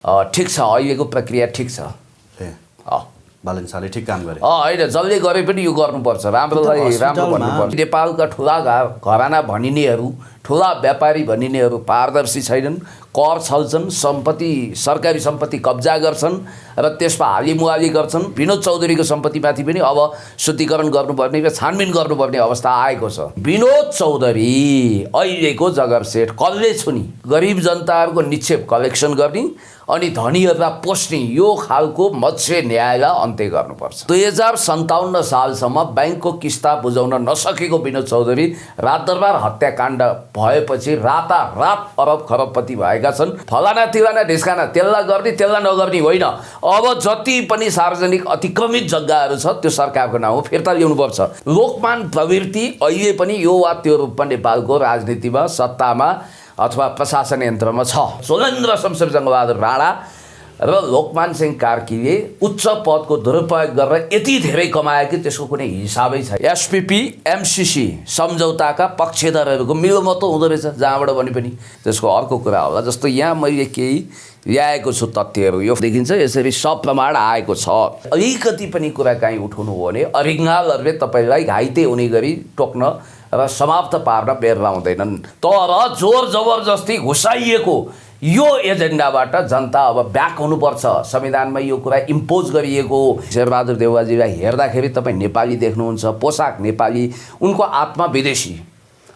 ठिक छ, अहिलेको प्रक्रिया ठिक छ। बालन शाहले ठिक काम गरे। होइन, जसले गरे पनि यो गर्नुपर्छ, राम्रोलाई राम्रो भन्नुपर्छ। नेपालका ठुला घराना भनिनेहरू, ठुला व्यापारी भनिनेहरू पारदर्शी छैनन्, कर छल्छन्, सम्पत्ति सरकारी सम्पत्ति कब्जा गर्छन् र त्यसमा हालिमुहाली गर्छन्। विनोद चौधरीको सम्पत्तिमाथि पनि अब शुद्धिकरण गर्नुपर्ने र छानबिन गर्नुपर्ने अवस्था आएको छ। विनोद चौधरी अहिलेको जगरसेठ कसले छुनी, गरिब जनताहरूको निक्षेप कलेक्सन गर्ने अनि धनीहरूलाई पोस्ने यो खालको मत्स्य न्यायलाई अन्त्य गर्नुपर्छ। 2057 सालसम्म ब्याङ्कको किस्ता बुझाउन नसकेको विनोद चौधरी रातदरबार हत्याकाण्ड भएपछि रातारात अरब खरबपति भएका छन्। फलाना तिलाना ढिस्काना त्यसलाई गर्ने त्यसलाई नगर्ने होइन। अब जति पनि सार्वजनिक अतिक्रमित जग्गाहरू छ त्यो सरकारको नाउँमा फिर्ता ल्याउनुपर्छ। लोकमान प्रवृत्ति अहिले पनि यो वा त्यो रूपमा नेपालको राजनीतिमा, सत्तामा अथवा प्रशासन यन्त्रमा छ। सोलेन्द्र शमशेर जङ्गबहादुर राणा र लोकमान सिंह कार्कीले उच्च पदको दुरुपयोग गरेर यति धेरै कमाए कि त्यसको कुनै हिसाबै छैन। एसपीपी एमसीसी सम्झौताका पक्षधरहरूको मिलोमतो हुँदो रहेछ, जहाँबाट भने पनि। त्यसको अर्को कुरा होला, जस्तो यहाँ मैले केही ल्याएको छु तथ्यहरू, यो देखिन्छ यसरी सप्रमाण आएको छ। अलिकति पनि कुरा काहीँ उठाउनु हो भने अरिङ्गालहरूले तपाईँलाई घाइते हुने गरी टोक्न र समाप्त पार्न बेर लाउँदैनन्। तर जोर जबरजस्ती घुसाइएको यो एजेन्डाबाट जनता अब ब्याक हुनुपर्छ। संविधानमा यो कुरा इम्पोज गरिएको हो। शेरबहादुर देउवाजीलाई हेर्दाखेरि तपाईँ नेपाली देख्नुहुन्छ, पोसाक नेपाली, उनको आत्मा विदेशी,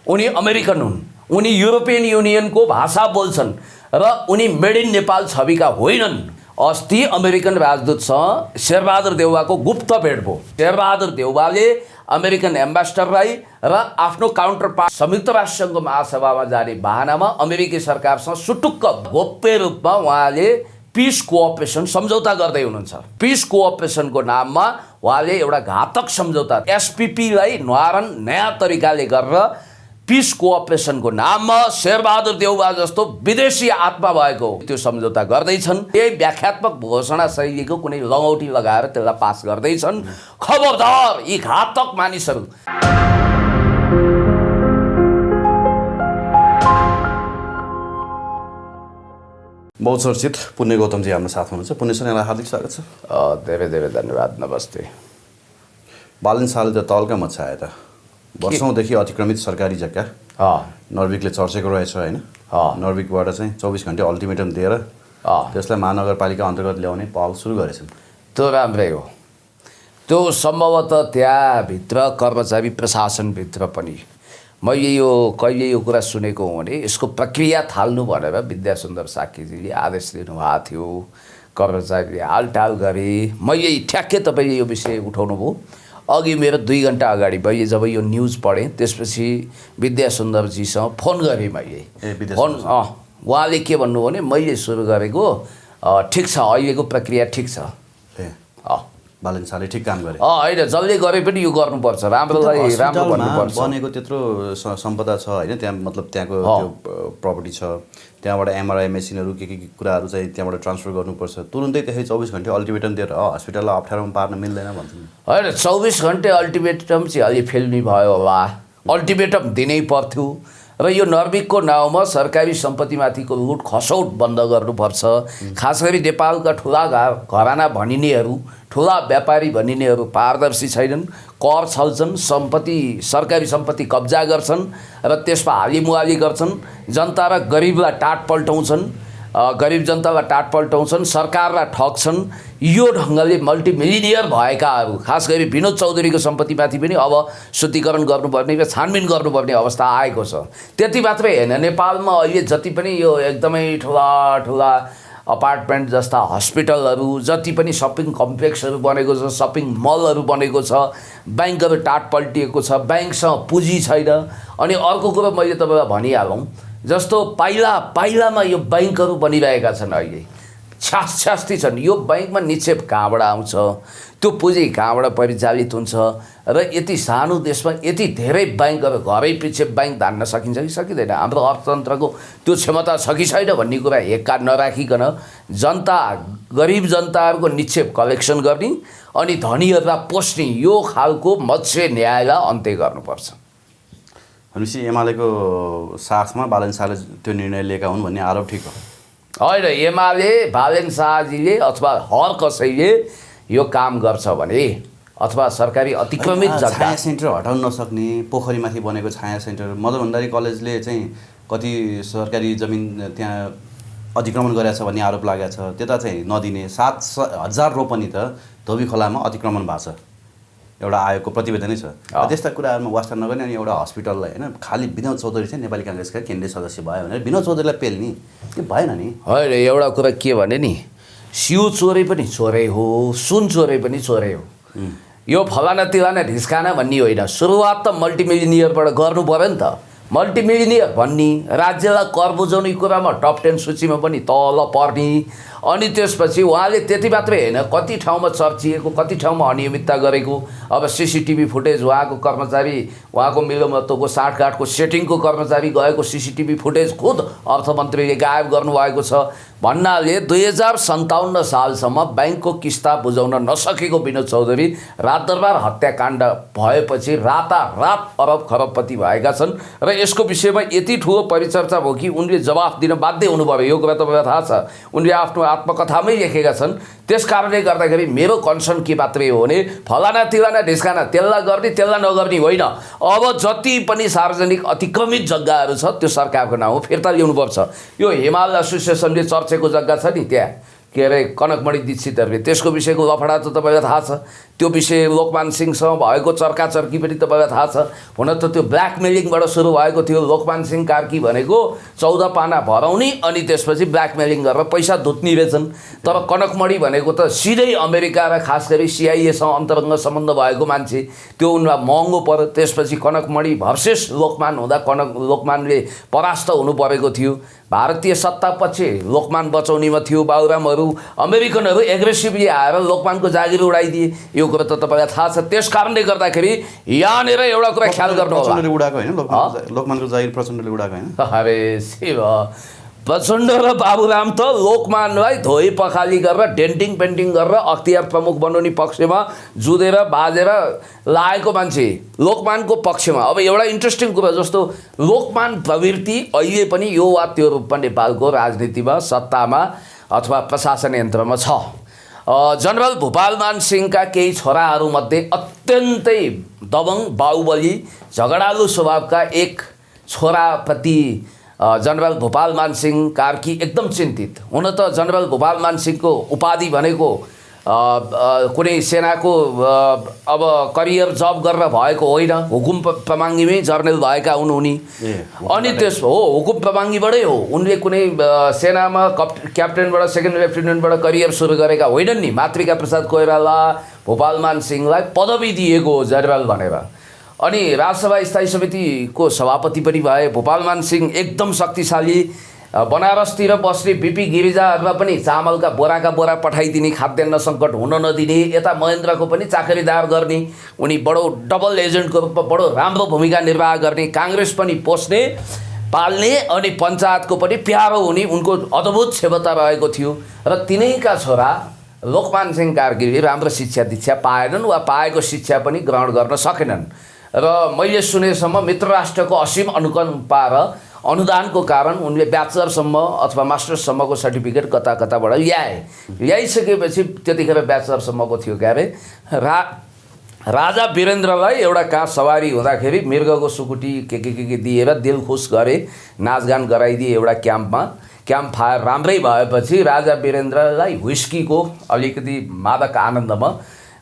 उनी अमेरिकन हुन्, उनी युरोपियन युनियनको भाषा बोल्छन् र उनी मेड इन नेपाल छविका होइनन्। अस्ति अमेरिकन राजदूतसँग शेरबहादुर देउवाको गुप्त भेट भयो। शेरबहादुर देउवाले अमेरिकन एम्बेसडरलाई र आफ्नो काउन्टर पार्ट संयुक्त राष्ट्रसङ्घको महासभामा जाने बहानामा अमेरिकी सरकारसँग सुटुक्क गोप्य रूपमा उहाँले पिस कोअपरेसन सम्झौता गर्दै हुनुहुन्छ। पिस कोअपरेसनको नाममा उहाँले एउटा घातक सम्झौता एसपीपीलाई न्वारण नयाँ तरिकाले गरेर पिस कोअपरेसनको नाममा शेरबहादुर देउवा जस्तो विदेशी आत्मा भएको त्यो सम्झौता गर्दैछन्। यही व्याख्यात्मक घोषणा शैलीको कुनै लगौटी लगाएर त्यसलाई पास गर्दैछन्। खबरदार यी घातक मानिसहरू। बहुचर्चित पुण्य गौतमजी हाम्रो साथ हुनुहुन्छ। पुण्य सर, यहाँलाई हार्दिक स्वागत छ। धेरै धेरै धन्यवाद। नमस्ते। बालन शाहले त तल्का मचाए त, वर्षौँदेखि अतिक्रमित सरकारी जग्गा नर्विकले चर्चेको रहेछ होइन। नर्विकबाट चाहिँ 24 घन्टे अल्टिमेटम दिएर त्यसलाई महानगरपालिका अन्तर्गत ल्याउने पहल सुरु गरेछन्। त्यो राम्रै हो। त्यो सम्भवतः त्यहाँभित्र कर्मचारी प्रशासनभित्र पनि मैले यो कहिले यो कुरा सुनेको हो भने यसको प्रक्रिया थाल्नु भनेर विद्यासुन्दर साक्यजीले आदेश दिनुभएको थियो। कर्मचारीले हालटाल गरे। मैले ठ्याक्कै तपाईँले यो विषय उठाउनु भयो अघि मेरो 2 घन्टा अगाडि मैले जब यो न्युज पढेँ त्यसपछि विद्यासुन्दरजीसँग फोन गरेँ मैले। उहाँले के भन्नु भने मैले सुरु गरेको ठिक छ, अहिलेको प्रक्रिया ठिक छ। बालन शाहले ठिक काम गरे। होइन, जसले गरे पनि यो गर्नुपर्छ, राम्रोलाई राम्रो भन्नुपर्छ। बनेको त्यत्रो सम्पदा छ होइन, त्यहाँ मतलब त्यहाँको त्यो प्रपर्टी छ, त्यहाँबाट एमआरआई मेसिनहरू के कुराहरू चाहिँ त्यहाँबाट ट्रान्सफर गर्नुपर्छ। तुरुन्तै त्यसै 24 घन्टे अल्टिमेटम दिएर हस्पिटललाई अप्ठ्यारोमा पार्न मिल्दैन भन्छन्। होइन, 24 घन्टे अल्टिमेटम चाहिँ अलि फेल्ने भयो होला। अल्टिमेटम दिनै पर्थ्यो र यो नर्विकको नाउँमा सरकारी सम्पत्तिमाथिको लुट खसौट बन्द गर्नुपर्छ। खास गरी नेपालका ठुला घराना भनिनेहरू, ठुला व्यापारी भनिनेहरू पारदर्शी छैनन्, कर छल्छन्, सम्पत्ति सरकारी सम्पत्ति कब्जा गर्छन् र त्यसमा हालिमुहाली गर्छन्। जनता र गरिबलाई टाट पल्टाउँछन्, गरिब जनतालाई टाट पल्टाउँछन्, सरकारलाई ठग्छन्। यो ढङ्गले मल्टिमिलिनियर भएकाहरू, खास गरी विनोद चौधरीको सम्पत्तिमाथि पनि अब शुद्धिकरण गर्नुपर्ने र छानबिन गर्नुपर्ने अवस्था आएको छ। त्यति मात्रै होइन, नेपालमा अहिले जति पनि यो एकदमै ठुला ठुला अपार्टमेन्ट जस्ता हस्पिटलहरू, जति पनि सपिङ कम्प्लेक्सहरू बनेको छ, सपिङ मलहरू बनेको छ, ब्याङ्कहरू टाट पल्टिएको छ, ब्याङ्कसँग पुँजी छैन। अनि अर्को कुरो मैले तपाईँलाई भनिहालौँ, जस्तो पाइलामा यो ब्याङ्कहरू बनिरहेका छन्, अहिले छ्यास्ती छन्। यो ब्याङ्कमा निक्षेप कहाँबाट आउँछ, त्यो पुँजी कहाँबाट परिचालित हुन्छ र यति सानो देशमा यति धेरै ब्याङ्कहरू घरै पछि ब्याङ्क धान्न सकिन्छ कि सकिँदैन? हाम्रो अर्थतन्त्रको त्यो क्षमता छ कि छैन भन्ने कुरा हेक्का नराखिकन जनता, गरिब जनताहरूको निक्षेप कलेक्सन गर्ने अनि धनीहरूलाई पोस्ने यो खालको मत्स्य न्यायलाई अन्त्य गर्नुपर्छ। भनेपछि एमालेको साथमा बालन शाहले त्यो निर्णय लिएका हुन् भन्ने आरोप ठिक हो? होइन एमाले भालेन शाहजीले अथवा हर कसैले यो काम गर्छ भने अथवा सरकारी अतिक्रमित जग्गा छाया सेन्टर हटाउन नसक्ने पोखरीमाथि बनेको छाया सेन्टर मदन भण्डारी कलेजले चाहिँ कति सरकारी जमिन त्यहाँ अतिक्रमण गरेछ भन्ने आरोप लागेको छ त्यता चाहिँ नदिने 7,000 रोपनी त धोबी खोलामा अतिक्रमण भएको छ एउटा आयोगको प्रतिवेदनै छ त्यस्ता कुराहरूमा वास्ता नगर्ने अनि एउटा हस्पिटललाई होइन खालि विनोद चौधरी चाहिँ नेपाली काङ्ग्रेसका केन्द्रीय सदस्य भयो भनेर विनोद चौधरीलाई पेल्ने त्यो भएन नि होइन एउटा कुरा के भने नि सिउ चोरे पनि चोरै हो सुन चोरे पनि चोरै हो यो फलाना तिलाना ढिस्काना भन्ने होइन सुरुवात त मल्टिमिलियनियरबाट गर्नु पऱ्यो नि त मल्टिमिलियनियर भन्ने राज्यलाई कर बुझाउने कुरामा टप 10 सूचीमा पनि तल पर्ने अनि त्यसपछि उहाँले त्यति मात्रै होइन कति ठाउँमा चर्चिएको कति ठाउँमा अनियमितता गरेको अब सीसीटीभी फुटेज उहाँको कर्मचारी उहाँको मिलोमत्वको साँठगाँठको सेटिङको कर्मचारी गएको सीसीटीभी फुटेज खुद अर्थमन्त्रीले गायब गर्नुभएको छ भन्नाले 2057 सालसम्म ब्याङ्कको किस्ता बुझाउन नसकेको विनोद चौधरी रातदरबार हत्याकाण्ड भएपछि रातारात अरब खरबपति भएका छन् र यसको विषयमा यति ठुलो परिचर्चा भयो कि उनले जवाफ दिन बाध्य हुनुभयो यो कुरा तपाईँलाई थाहा छ उनले आफ्नो आत्मकथामै लेखेका छन् त्यस कारणले गर्दाखेरि मेरो कन्सर्न के मात्रै हो भने फलाना तिलाना ढिस्काना त्यसलाई गर्ने त्यसलाई नगर्ने होइन अब जति पनि सार्वजनिक अतिक्रमित जग्गाहरू छ त्यो सरकारको नाउँमा फिर्ता ल्याउनुपर्छ यो हिमाल एसोसिएसनले चर्चेको जग्गा छ नि त्यहाँ के अरे कनकमणि दीक्षितहरूले त्यसको विषयको लफडा त तपाईँलाई थाहा छ त्यो विषय लोकमान सिंहसँग भएको चर्काचर्की पनि तपाईँलाई थाहा छ हुन त त्यो ब्ल्याकमेलिङबाट सुरु भएको थियो लोकमान सिंह कार्की भनेको 14 पाना भराउने अनि त्यसपछि ब्ल्याकमेलिङ गरेर पैसा धुत्ने रहेछन् तर कनकमणि भनेको त सिधै अमेरिका र खास गरी सिआइएसँग अन्तरङ्ग सम्बन्ध भएको मान्छे त्यो उनलाई महँगो पर्यो त्यसपछि कनकमणि भर्सेस लोकमान हुँदा लोकमानले परास्त हुनु परेको थियो भारतीय सत्तापक्ष लोकमान बचाउनेमा थियो बाबुरामहरू अमेरिकनहरू एग्रेसिभली आएर लोकमानको जागिर उडाइदिए यो कुरा त तपाईँलाई थाहा छ त्यस कारणले गर्दाखेरि यहाँनिर एउटा कुरा ख्याल गर्नु होला प्रचण्डले उडाएको होइन लोकमानको जागिर प्रचण्डले उडाएको होइन अरे शिव प्रचण्ड र बाबुराम त लोकमानलाई धोइ पखाली गरेर डेन्टिङ पेन्टिङ गरेर अख्तियार प्रमुख बनाउने पक्षमा जुधेर बाजेर लागेको मान्छे लोकमानको पक्षमा अब एउटा इन्ट्रेस्टिङ कुरा जस्तो लोकमान प्रवृत्ति अहिले पनि यो वा त्यो रूपमा नेपालको राजनीतिमा सत्तामा अथवा प्रशासन यन्त्रमा छ जनरल भूपालमान सिंहका केही छोराहरूमध्ये अत्यन्तै दबङ बाहुबली झगडालु स्वभावका एक छोराप्रति जनरल भूपालमान सिंह कार्की एकदम चिन्तित हुन त जनरल भूपालमान सिंहको उपाधि भनेको कुनै सेनाको अब करियर जब गरेर भएको होइन हुकुम प्रमाङ्गीमै जर्नल भएका हुन् उनी अनि त्यस हो हुकुम प्रमाङ्गीबाटै हो उनले कुनै सेनामा क्याप्टेनबाट सेकेन्ड लेफ्टिनेन्टबाट करियर सुरु गरेका होइनन् नि मातृका प्रसाद कोइराला भूपालमान सिंहलाई पदवी दिएको हो जनरल भनेर अनि राजसभा स्थायी समितिको सभापति पनि भए भूपालमान सिंह एकदम शक्तिशाली बनारसतिर बस्ने बिपी गिरिजाहरूलाई पनि चामलका बोराका बोरा पठाइदिने खाद्यान्न सङ्कट हुन नदिने यता महेन्द्रको पनि चाकरीदार गर्ने उनी बडो डबल एजेन्टको रूपमा बडो राम्रो भूमिका निर्वाह गर्ने काङ्ग्रेस पनि पोस्ने पाल्ने अनि पञ्चायतको पनि प्यारो हुने उनको अद्भुत क्षमता रहेको थियो र तिनैका छोरा लोकमान सिंह कार्कीले राम्रो शिक्षा दीक्षा पाएनन् वा पाएको शिक्षा पनि ग्रहण गर्न सकेनन् र मैले सुनेसम्म मित्र राष्ट्रको असीम अनुकम्पा र अनुदानको कारण उनले ब्याचलरसम्म अथवा मास्टर्ससम्मको सर्टिफिकेट कता कताबाट ल्याइसकेपछि त्यतिखेर ब्याचलरसम्मको थियो क्यारे राजा वीरेन्द्रलाई एउटा कहाँ सवारी हुँदाखेरि मृगको सुकुटी के दिएर दिल खुस गरे नाचगान गराइदिए एउटा क्याम्प फायर राम्रै भएपछि राजा वीरेन्द्रलाई व्हिस्कीको अलिकति मादक आनन्दमा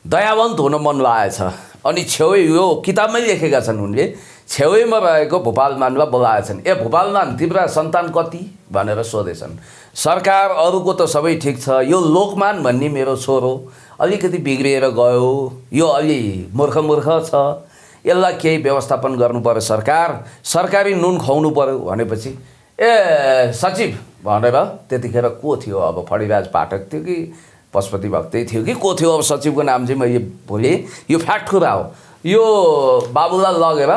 दयावन्त हुन मन लागेछ अनि छेउै यो किताबमै लेखेका छन् उनले छेउैमा रहेको भूपालमानलाई बोलाएछन् भूपालमान तिम्रा सन्तान कति भनेर सोधेछन् सरकार अरूको त सबै ठिक छ यो लोकमान भन्ने मेरो छोरो अलिकति बिग्रिएर गयो यो अलि मूर्ख छ यसलाई केही व्यवस्थापन गर्नु पर्यो सरकारी नुन खुवाउनु पर्यो भनेपछि सचिव भनेर त्यतिखेर को थियो अब फणिराज पाठक थियो कि पशुपति भक्तै थियो कि को थियो अब सचिवको नाम चाहिँ मैले भुलेँ यो फ्याक्ट कुरा हो यो बाबुलाई लगेर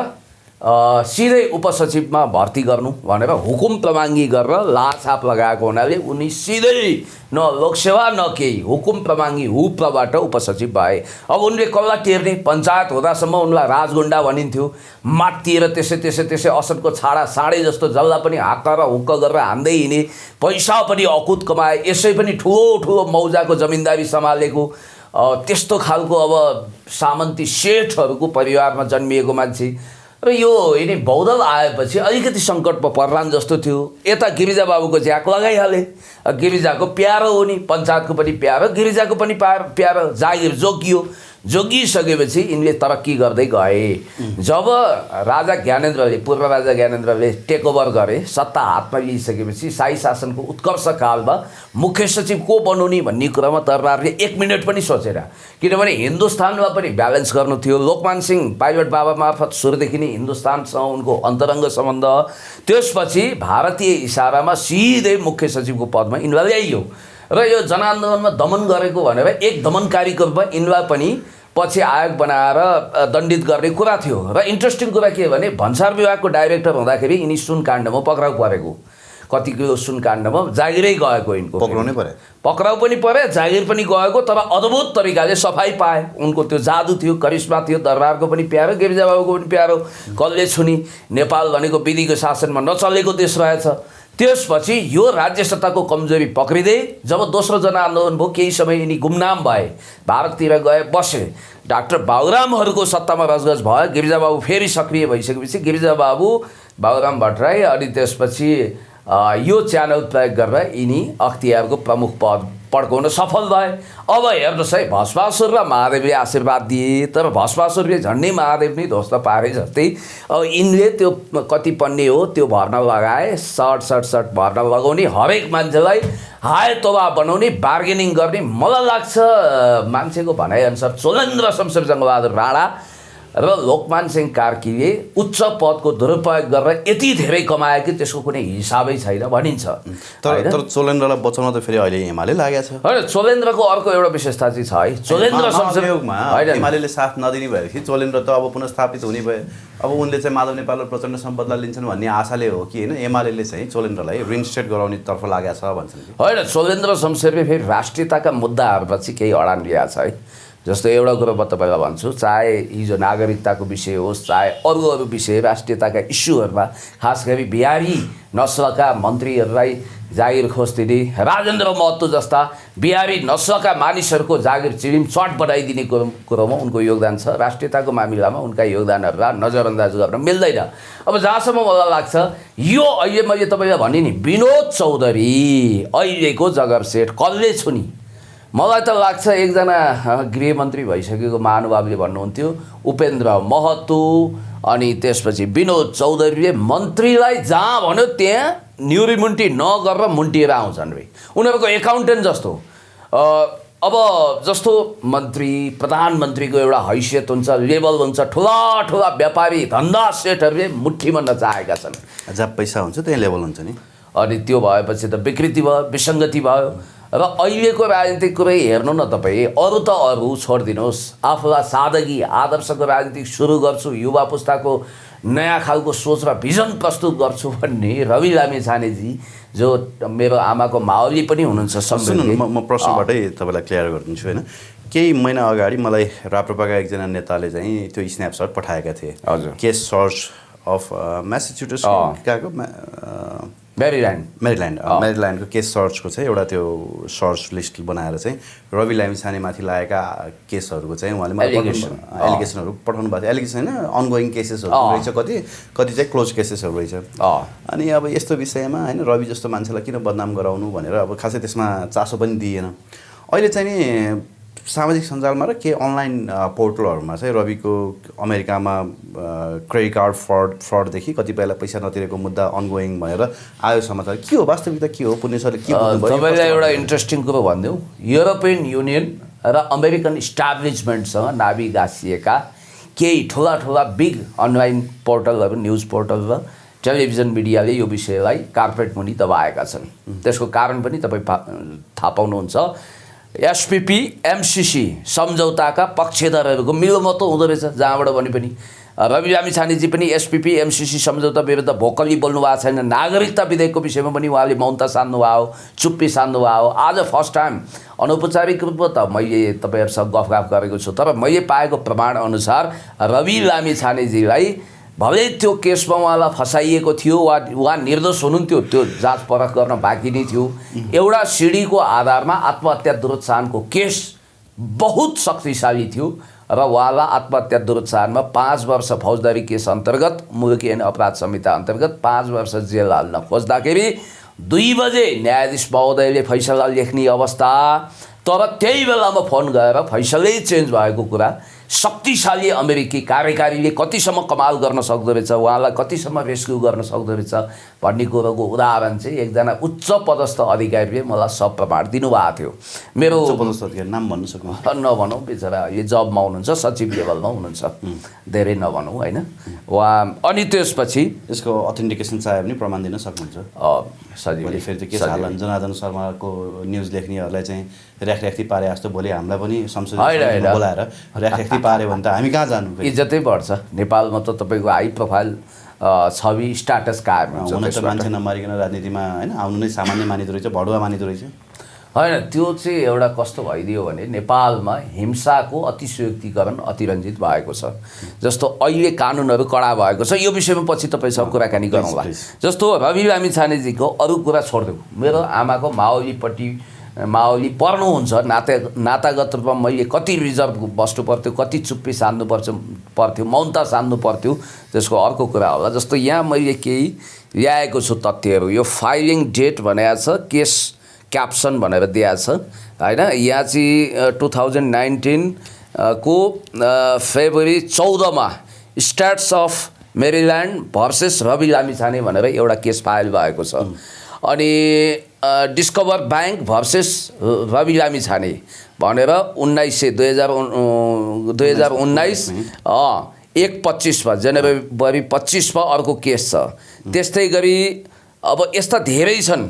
सिधै उपसचिवमा भर्ती गर्नु भनेर हुकुम प्रमाङ्गी गरेर लाछाप लगाएको हुनाले उनी सिधै न लोकसेवा न केही हुकुम प्रमाङ्गी हुप्रबाट उपसचिव भए। अब उनले कसलाई टेर्ने? पञ्चायत हुँदासम्म उनलाई राजगुन्डा भनिन्थ्यो। मात्तिएर त्यसै असरको छाडा साँडे जस्तो जसलाई पनि हाक्क र हुक्क गरेर हान्दै हिँडे, पैसा पनि अकुत कमाए, यसै पनि ठुलो मौजाको जमिनदारी सम्हालेको त्यस्तो खालको अब सामन्ती सेठहरूको परिवारमा जन्मिएको मान्छे र यो यिनी बौद्धल आएपछि अलिकति सङ्कटमा पर्लान् जस्तो थियो। यता गिरिजा बाबुको ज्याक लगाइहाले, गिरिजाको प्यारो हो नि, पञ्चायतको पनि प्यारो, गिरिजाको पनि प्यारो, जागिर जोगिसकेपछि यिनले तरक्की गर्दै गए। जब राजा ज्ञानेन्द्रले पूर्व राजा ज्ञानेन्द्रले टेक ओभर गरे, सत्ता हातमा लिइसकेपछि शाही शासनको उत्कर्ष कालमा मुख्य सचिव को बनाउने भन्ने कुरामा दरबारले 1 मिनट पनि सोचेन, किनभने हिन्दुस्तानमा पनि ब्यालेन्स गर्नु थियो। लोकमान सिंह पाइलट बाबा मार्फत सुरुदेखि नै हिन्दुस्तानसँग उनको अन्तरङ्ग सम्बन्ध, त्यसपछि भारतीय इसारामा सिधै मुख्य सचिवको पदमा यिनलाई ल्याइयो र यो जनआन्दोलनमा दमन गरेको भनेर एक दमनकारीको रूपमा यिनलाई पनि पछि आयोग बनाएर दण्डित गर्ने कुरा थियो। र इन्ट्रेस्टिङ कुरा के भने भन्सार विभागको डाइरेक्टर हुँदाखेरि यिनी सुनकाण्डमा पक्राउ परेको, कतिको सुनकाण्डमा जागिरै गएको, यिनको पक्राउ पनि परे, जागिर पनि गएको, तर अद्भुत तरिकाले सफाई पाए। उनको त्यो जादु थियो, करिश्मा थियो, दरबारको पनि प्यारो, गिरिजाबाबुको पनि प्यारो, कसले छुनी। नेपाल भनेको विधिको शासनमा नचलेको देश रहेछ। त्यसपछि यो राज्य सत्ताको कमजोरी पक्रिँदै जब दोस्रो जनआन्दोलन भयो, केही समय यिनी गुमनाम भए, भारततिर गए, बसे। डाक्टर बाबुरामहरूको सत्तामा रजगज भयो, गिरिजाबाबु फेरि सक्रिय भइसकेपछि गिरिजाबाबु, बाबुराम भट्टराई अनि त्यसपछि यो च्यानल प्रयोग गरेर यिनी अख्तियारको प्रमुख पद पड्काउन सफल भए। अब हेर्नुहोस् है, भस्मासुर र महादेवले आशीर्वाद दिए, तर भस्मासुरले झन्डै महादेव नै ध्वस्त पारे जस्तै अब यिनले त्यो कति पन्ने हो त्यो भर्न लगाए, सर्ट भर्न लगाउने, हरेक मान्छेलाई हाय तोबा बनाउने, बार्गेनिङ गर्ने। मलाई लाग्छ मान्छेको भनाइअनुसार चोलेन्द्र शमशेर जङ्गबहादुर राणा र लोकमान सिंह कार्कीले उच्च पदको दुरुपयोग गरेर यति धेरै कमाए कि त्यसको कुनै हिसाबै छैन भनिन्छ। तर चोलेन्द्रलाई बचाउन त फेरि अहिले एमाले लागेको छ। होइन, चोलेन्द्रको अर्को एउटा विशेषता चाहिँ छ है, चोलेन्द्र शमशेरमा एमाले साथ नदिने भएपछि चोलेन्द्र त अब पुनर्स्थापित हुने भए। अब उनले चाहिँ माधव नेपाल र प्रचण्डसँग बदला लिन्छन् भन्ने आशाले हो कि होइन एमाले चाहिँ चोलेन्द्रलाई रिइन्स्टेट गराउने तर्फ लागेको छ भन्छन्। होइन, चोलेन्द्र शमशेरले फेरि राष्ट्रियताका मुद्दाहरूपछि केही अडान लिएको छ है। जस्तो एउटा कुरो म तपाईँलाई भन्छु, चाहे हिजो नागरिकताको विषय होस्, चाहे अरू विषय, राष्ट्रियताका इस्युहरूमा खास गरी बिहारी नस्लका मन्त्रीहरूलाई जागिर खोज दिने, राजेन्द्र महतो जस्ता बिहारी नस्लका मानिसहरूको जागिर चिरिम चट बनाइदिने कुरोमा उनको योगदान छ। राष्ट्रियताको मामिलामा उनका योगदानहरूलाई नजरअन्दाज गर्न मिल्दैन। अब जहाँसम्म मलाई लाग्छ यो अहिले मैले तपाईँलाई भने नि, विनोद चौधरी अहिलेको जगरसेठ कसले छुनी? मलाई त लाग्छ एकजना गृहमन्त्री भइसकेको महानुभावले भन्नुहुन्थ्यो, उपेन्द्र महतो अनि त्यसपछि विनोद चौधरीले मन्त्रीलाई जहाँ भन्यो त्यहाँ न्युरीमुन्टी नगरेर मुन्टिएर आउँछन् रे। उनीहरूको एकाउन्टेन्ट जस्तो। अब जस्तो मन्त्री प्रधानमन्त्रीको एउटा हैसियत हुन्छ, लेभल हुन्छ, ठुला व्यापारी धन्दा सेठहरूले मुठीमा नचाहेका छन्। जहाँ पैसा हुन्छ त्यहाँ लेभल हुन्छ नि। अनि त्यो भएपछि त विकृति भयो, विसङ्गति भयो। र अहिलेको राजनीतिक कुरै हेर्नु न तपाईँ, अरू त अरू छोडिदिनुहोस्, आफूलाई सादगी आदर्शको राजनीति सुरु गर्छु, युवा पुस्ताको नयाँ खालको सोच र भिजन प्रस्तुत गर्छु भन्ने रवि लामिछानेजी जो मेरो आमाको माओली पनि हुनुहुन्छ। म प्रश्नबाटै तपाईँलाई क्लियर गरिदिन्छु होइन। केही महिना अगाडि मलाई राप्रपाका एकजना नेताले चाहिँ त्यो स्न्यापसट पठाएका थिए। हजुर, केस सर्च अफ म्यासाचुसेट्स कहाँको मेरील्यान्डको केस सर्चको चाहिँ एउटा त्यो सर्च लिस्ट बनाएर चाहिँ रवि लामिछानेमाथि लागेका केसहरूको चाहिँ उहाँले एलिगेसनहरू पठाउनु भएको थियो। एलिगेसन होइन, अनगोइङ केसेसहरू रहेछ, कति चाहिँ क्लोज केसेसहरू रहेछ। अनि अब यस्तो विषयमा होइन रवि जस्तो मान्छेलाई किन बदनाम गराउनु भनेर अब खासै त्यसमा चासो पनि दिएन। अहिले चाहिँ नि सामाजिक सञ्जालमा र केही अनलाइन पोर्टलहरूमा चाहिँ रविको अमेरिकामा क्रेडिट कार्ड फ्रडदेखि कतिपयलाई पैसा नतिरेको मुद्दा अनगोइङ भनेर आयो समाचार। के हो वास्तविकता, के हो पुण्य सरले के भन्नुभयो? तपाईँलाई एउटा इन्ट्रेस्टिङ कुरो भनिदिउँ, युरोपियन युनियन र अमेरिकन इस्टाब्लिसमेन्टसँग नाभी गाँसिएका केही ठुला बिग अनलाइन पोर्टलहरू, न्युज पोर्टल र टेलिभिजन मिडियाले यो विषयलाई कार्पेट मुनि दबाएका छन्। त्यसको कारण पनि तपाईँ थाहा पाउनुहुन्छ। एसपिपी एमसिसी सम्झौताका पक्षधरहरूको मिलोमतो हुँदो रहेछ, जहाँबाट भने पनि रवि लामिछानेजी पनि एसपिपी एमसिसी सम्झौता विरुद्ध भोकली बोल्नु भएको छैन। नागरिकता विधेयकको विषयमा पनि उहाँले मौनता साध्नुभयो, चुप्पी साध्नुभयो। आज फर्स्ट टाइम अनौपचारिक रूपमा त मैले तपाईँहरूसँग गफगाफ गरेको छु, तर मैले पाएको प्रमाण अनुसार रवि लामिछानेजीलाई भले त्यो केसमा उहाँलाई फसाइएको थियो वा उहाँ निर्दोष हुनुहुन्थ्यो, त्यो जाँच परख गर्न बाँकी नै थियो। एउटा सिडीको आधारमा आत्महत्या दुरोत्साहनको केस बहुत शक्तिशाली थियो र उहाँलाई आत्महत्या दुरोत्साहनमा 5 वर्ष फौजदारी केस अन्तर्गत मुलकी ऐन अपराध संहिता अन्तर्गत 5 वर्ष जेल हाल्न खोज्दाखेरि 2 बजे न्यायाधीश महोदयले फैसला लेख्ने अवस्था। तर त्यही बेलामा फोन गरेर फैसलै चेन्ज भएको कुरा, शक्तिशाली अमेरिकी कार्यकारीले कतिसम्म कमाल गर्न सक्दो रहेछ, उहाँलाई कतिसम्म रेस्क्यु गर्न सक्दो रहेछ भन्ने कुरोको उदाहरण चाहिँ एकजना उच्च पदस्थ अधिकारीले मलाई सब प्रमाण दिनुभएको थियो। मेरो उच्च पदस्थ अधिकारी नाम भन्नु सक्नुहुन्छ? नभनौँ, बिचरा यो जबमा हुनुहुन्छ, सचिव लेभलमा हुनुहुन्छ, धेरै नभनौँ होइन उहाँ। अनि त्यसपछि यसको अथेन्टिकेसन चाहे पनि प्रमाण दिन सक्नुहुन्छ? सजिलै फेरि त्यो के हाल्ला जनार्दन शर्माको न्युज लेख्नेहरूलाई चाहिँ र्याखी पारे जस्तो भोलि हामीलाई पनि संसदीय बोलाएर र्याखी पारे भने त हामी कहाँ जानु? इज्जतै बढ्छ। नेपालमा त तपाईँको हाई प्रोफाइल छवि स्ट्याटस कायम हुन्छ। हुन त मान्छे नमारिकन राजनीतिमा होइन आउनु नै सामान्य मानिदो रहेछ, भडुवा मानिदो रहेछ। होइन, त्यो चाहिँ एउटा कस्तो भइदियो भने नेपालमा हिंसाको अतिशयोक्तिकरण अतिरञ्जित भएको छ। जस्तो अहिले कानुनहरू कडा भएको छ, यो विषयमा पछि तपाईँसँग कुराकानी गरौँला। जस्तो रवि लामिछानेजीको अरू कुरा छोडिदेऊ, मेरो आमाको माओली पर्नुहुन्छ, नातागत रूपमा मैले कति रिजर्भ बस्नु पर्थ्यो, कति चुप्पी साध्नु पर्थ्यो, मौनता साध्नु पर्थ्यो, त्यसको अर्को कुरा होला। जस्तो यहाँ मैले केही ल्याएको छु तथ्यहरू। यो फाइलिङ डेट भनेको छ, केस क्याप्सन भनेर दिएको छ होइन। यहाँ चाहिँ 2019 को February 14 states of Maryland versus Ravi Lamichhane भनेर एउटा केस फाइल भएको छ। अनि Discover bank versus Ravi Lamichhane भनेर 2019 1/25 जनवरी 25 अर्को केस छ। त्यस्तै गरी अब यस्ता धेरै छन्